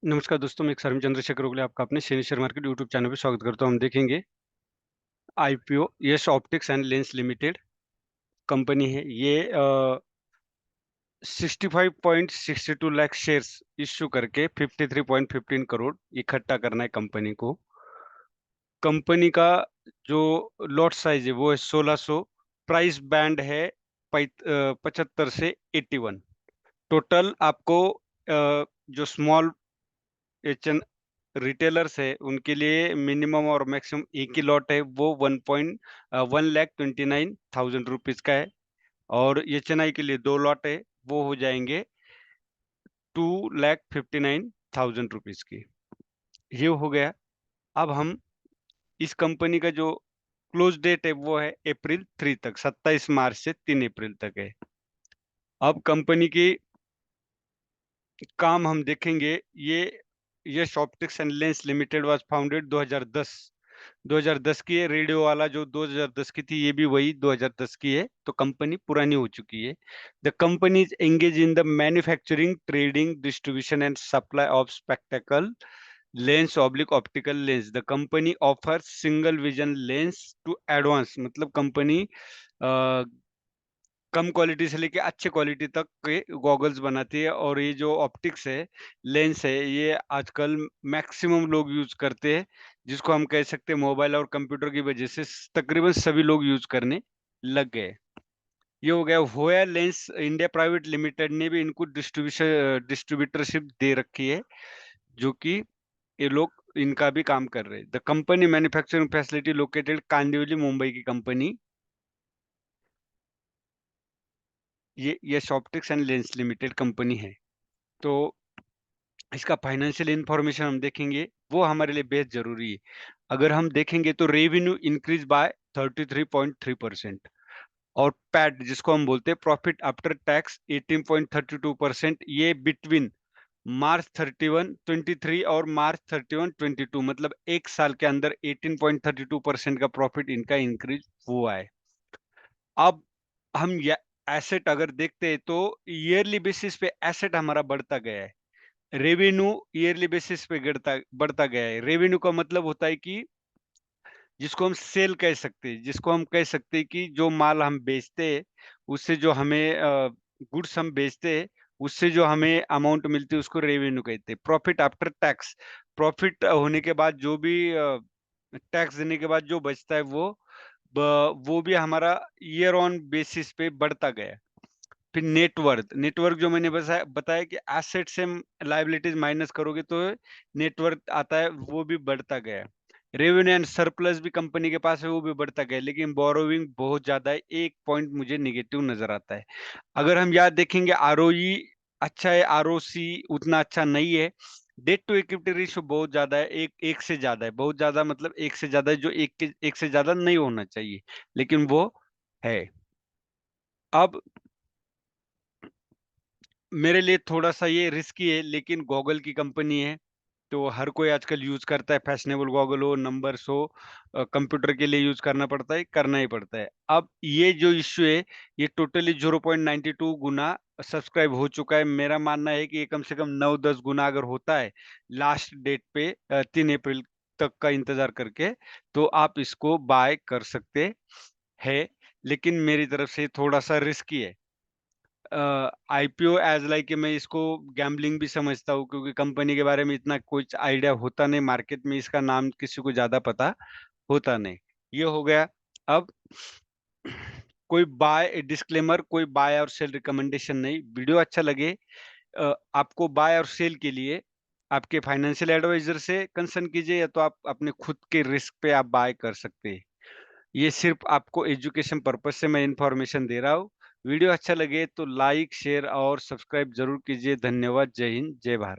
नमस्कार दोस्तों, मैं सरम चंद्रशेखर ओगले आपका अपने Saini share market YouTube channel पे स्वागत करता हूं। हम देखेंगे IPO Yash optics and lens limited company है। ये 65.62 लाख शेयर्स इश्यू करके 53.15 करोड़ इकट्ठा करना है कंपनी को। कंपनी का जो लॉट साइज है वो है 1600। प्राइस बैंड है 75 से 81। टोटल आपको जो स्मॉल रिटेलर्स है उनके लिए मिनिमम और मैक्सिमम एक ही लॉट है, वो 1,29,000 रुपीज का है। और एचएनआई के लिए दो लॉट है, वो हो जाएंगे 2,59,000 रुपीज की। ये हो गया। अब हम इस कंपनी का जो क्लोज डेट है वो है अप्रैल 3 तक, 27 मार्च से 3 अप्रैल तक है। अब कंपनी की काम हम देखेंगे। ये Yash optics and lens limited was founded 2010 की है। रेडियो वाला जो 2010 की थी, ये भी वही 2010 की है, तो कंपनी पुरानी हो चुकी है। The company is engage in the manufacturing, trading, distribution and supply of spectacle lens oblique optical lens. The company offer single vision lens to advance, मतलब कंपनी कम क्वालिटी से लेके अच्छे क्वालिटी तक के गॉगल्स बनाती है। और ये जो ऑप्टिक्स है, लेंस है, ये आजकल मैक्सिमम लोग यूज करते हैं, जिसको हम कह सकते हैं मोबाइल और कंप्यूटर की वजह से तकरीबन सभी लोग यूज करने लग गए। ये हो गया। होया लेंस इंडिया प्राइवेट लिमिटेड ने भी इनको डिस्ट्रीब्यूटरशिप दे रखी है, जो कि ये लोग इनका भी काम कर रहे हैं। The company manufacturing facility located Kandivali, Mumbai की कंपनी ये Yash optics and lens limited company है। तो इसका फाइनेंशियल इंफॉर्मेशन हम देखेंगे, वो हमारे लिए बेहद जरूरी है। अगर हम देखेंगे तो रेवेन्यू इंक्रीज बाय 33.3%। और पैट, जिसको हम बोलते हैं प्रॉफिट आफ्टर टैक्स, 18.32%। ये बिटवीन मार्च 31, 23 और मार्च 31, 22, मतलब एक साल के अंदर 18.32% का प्रॉफिट इनका इंक्रीज हुआ है। अब हम एसेट अगर देखते हैं तो ईयरली बेसिस पे एसेट हमारा बढ़ता गया है। रेवेन्यू ईयरली बेसिस पे गिरता बढ़ता गया है। रेवेन्यू का मतलब होता है कि जिसको हम सेल कह सकते हैं, जिसको हम कह सकते हैं कि जो माल हम बेचते हैं, उससे जो हमें गुड्स हम बेचते हैं, उससे जो हमें अमाउंट मिलती है, उसको रेवेन्यू कहते हैं। प्रॉफिट आफ्टर टैक्स, प्रॉफिट होने के बाद जो भी टैक्स देने के बाद जो बचता है, वो भी हमारा ईयर ऑन बेसिस पे बढ़ता गया है। फिर नेटवर्थ, नेटवर्क जो मैंने बताया बताया कि एसेट से लायबिलिटीज माइनस करोगे तो नेटवर्थ आता है, वो भी बढ़ता गया। रेवेन्यू एंड सरप्लस भी कंपनी के पास है, वो भी बढ़ता गया। लेकिन बोरोइंग बहुत ज्यादा है, एक पॉइंट मुझे निगेटिव नजर आता है। अगर हम याद देखेंगे, आरओई अच्छा है, आरओसी उतना अच्छा नहीं है। डेट टू इक्विटी रेशियो बहुत ज्यादा है, एक से ज्यादा है। बहुत ज्यादा मतलब एक से ज्यादा है, जो एक से ज्यादा नहीं होना चाहिए, लेकिन वो है। अब मेरे लिए थोड़ा सा ये रिस्की है, लेकिन गॉगल की कंपनी है, तो हर कोई आजकल यूज करता है। फैशनेबल गॉगल हो, नंबर्स हो, कंप्यूटर के लिए यूज करना पड़ता है, करना ही पड़ता है। अब ये जो इश्यू है, ये टोटली 0.92 गुना सब्सक्राइब हो चुका है। मेरा मानना है कि ये कम से कम 9-10 गुना अगर होता है लास्ट डेट पे 3 अप्रैल तक का इंतजार करके, तो आप इसको बाय कर सकते हैं। लेकिन मेरी तरफ से थोड़ा सा रिस्की है। आईपीओ एज लाइक मैं इसको गैम्बलिंग भी समझता हूँ, क्योंकि कंपनी के बारे में इतना कुछ आइडिया होता नहीं, मार्केट में इसका नाम किसी को ज्यादा पता होता नहीं। ये हो गया। अब कोई बाय डिस्क्लेमर, कोई बाय और सेल रिकमेंडेशन नहीं। वीडियो अच्छा लगे, आपको बाय और सेल के लिए आपके फाइनेंशियल एडवाइजर से कंसर्न कीजिए, या तो आप अपने खुद के रिस्क पे आप बाय कर सकते हैं। ये सिर्फ आपको एजुकेशन पर्पज से मैं इंफॉर्मेशन दे रहा हूँ। वीडियो अच्छा लगे तो लाइक, शेयर और सब्सक्राइब जरूर कीजिए। धन्यवाद। जय हिंद, जय भारत।